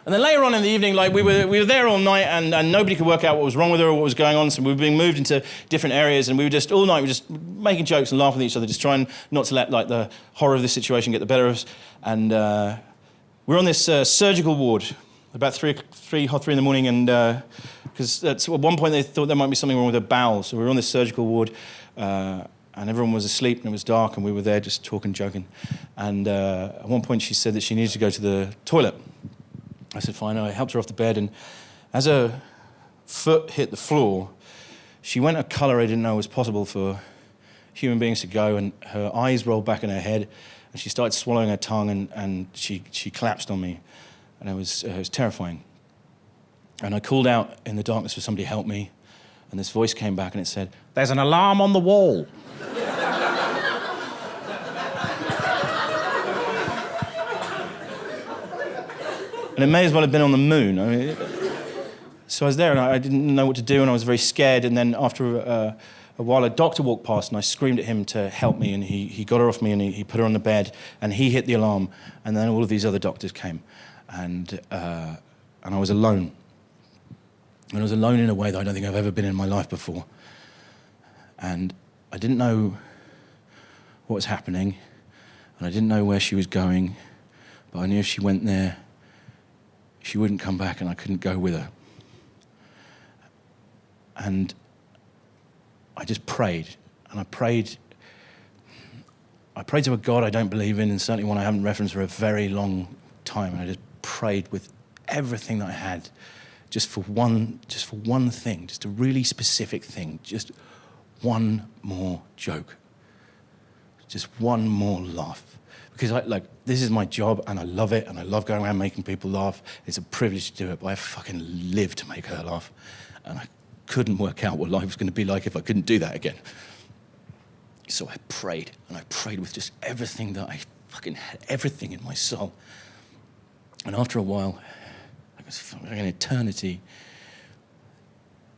And then later on in the evening, like we were there all night, and nobody could work out what was wrong with her or what was going on. So we were being moved into different areas, and we were just all night we were just making jokes and laughing at each other, just trying not to let like the horror of the situation get the better of us. And we were on this surgical ward about 3 in the morning, and because at one point they thought there might be something wrong with her bowel. So we were on this surgical ward. And everyone was asleep, and it was dark, and we were there just talking, joking. And at one point she said that she needed to go to the toilet. I said, fine. I helped her off the bed, and as her foot hit the floor, she went a colour I didn't know was possible for human beings to go, and her eyes rolled back in her head, and she started swallowing her tongue, and she collapsed on me. And it was terrifying. And I called out in the darkness for somebody to help me, and this voice came back, and it said, "There's an alarm on the wall." And it may as well have been on the moon. I mean, so I was there, and I didn't know what to do, and I was very scared. And then after a while, a doctor walked past, and I screamed at him to help me, and he got her off me, and he put her on the bed, and he hit the alarm, and then all of these other doctors came, and I was alone. And I was alone in a way that I don't think I've ever been in my life before. And I didn't know what was happening, and I didn't know where she was going, but I knew if she went there, she wouldn't come back, and I couldn't go with her. And I just prayed, and I prayed to a God I don't believe in, and certainly one I haven't referenced for a very long time, and I just prayed with everything that I had, just for one thing, just a really specific thing, just one more joke, just one more laugh. Because this is my job, and I love it, and I love going around making people laugh. It's a privilege to do it, but I fucking live to make her laugh. And I couldn't work out what life was going to be like if I couldn't do that again. So I prayed, and I prayed with just everything that I fucking had, everything in my soul. And after a while, like an eternity,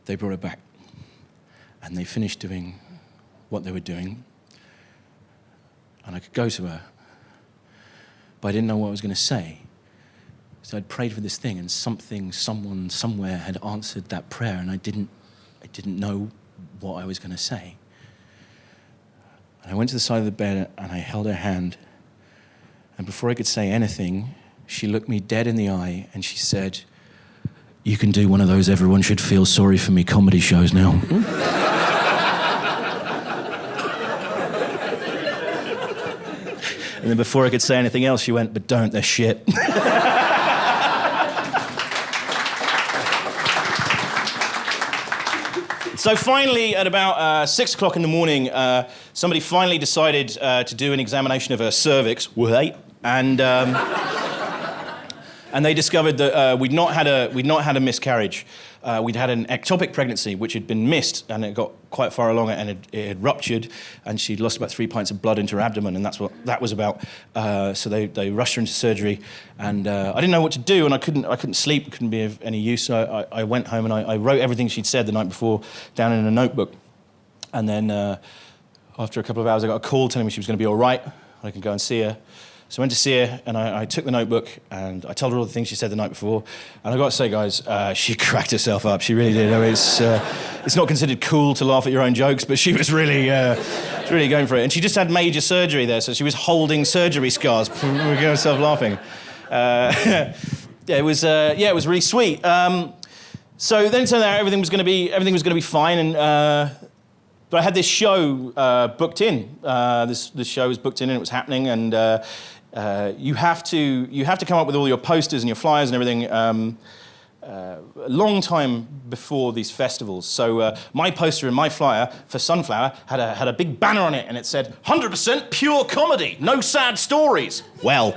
they brought her back. And they finished doing what they were doing. And I could go to her, but I didn't know what I was going to say. So I'd prayed for this thing, and someone, somewhere had answered that prayer, and I didn't know what I was going to say. And I went to the side of the bed, and I held her hand, and before I could say anything, she looked me dead in the eye, and she said, "You can do one of those everyone should feel sorry for me comedy shows now." And then before I could say anything else, she went, "But don't, they're shit." So finally, at about 6 o'clock in the morning, somebody finally decided to do an examination of her cervix, and they discovered that we'd not had a miscarriage. We'd had an ectopic pregnancy, which had been missed, and it got quite far along, and it had ruptured, and she'd lost about 3 pints of blood into her abdomen, and that's what that was about. So they rushed her into surgery, and I didn't know what to do, and I couldn't sleep, couldn't be of any use. So I went home and I wrote everything she'd said the night before down in a notebook, and then after a couple of hours, I got a call telling me she was going to be all right, and I could go and see her. So I went to see her, and I took the notebook, and I told her all the things she said the night before. And I got to say, guys, she cracked herself up. She really did. I mean, it's not considered cool to laugh at your own jokes, but she was really going for it. And she just had major surgery there, so she was holding surgery scars, making herself laughing. It was really sweet. So then it turned out everything was going to be fine, and. But I had this show booked in. This show was booked in, and it was happening. And you have to come up with all your posters and your flyers and everything a long time before these festivals. So my poster and my flyer for Sunflower had a big banner on it, and it said 100% pure comedy, no sad stories. Well,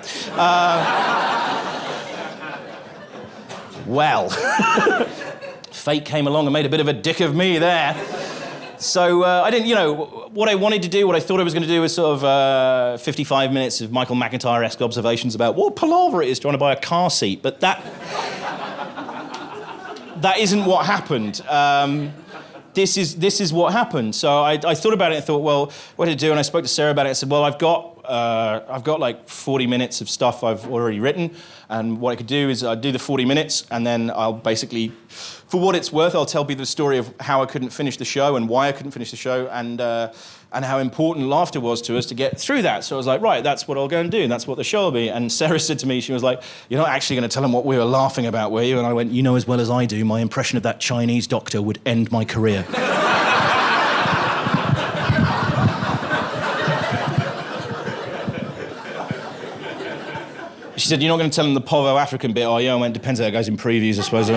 fate came along and made a bit of a dick of me there. So I didn't, what I wanted to do, what I thought I was going to do was sort of 55 minutes of Michael McIntyre-esque observations about what palaver it is trying to buy a car seat, but that isn't what happened. This is what happened. So I thought about it and thought, well, what to do? And I spoke to Sarah about it and said, well, I've got I've got like 40 minutes of stuff I've already written, and what I could do is I'd do the 40 minutes, and then I'll basically, for what it's worth, I'll tell people the story of how I couldn't finish the show and why I couldn't finish the show, and how important laughter was to us to get through that. So I was like, right, that's what I'll go and do, and that's what the show will be. And Sarah said to me, she was like, you're not actually going to tell them what we were laughing about, were you? And I went, you know as well as I do, my impression of that Chinese doctor would end my career. She said, you're not going to tell them the Povo African bit, are you? I went, depends how it goes in previews, I suppose.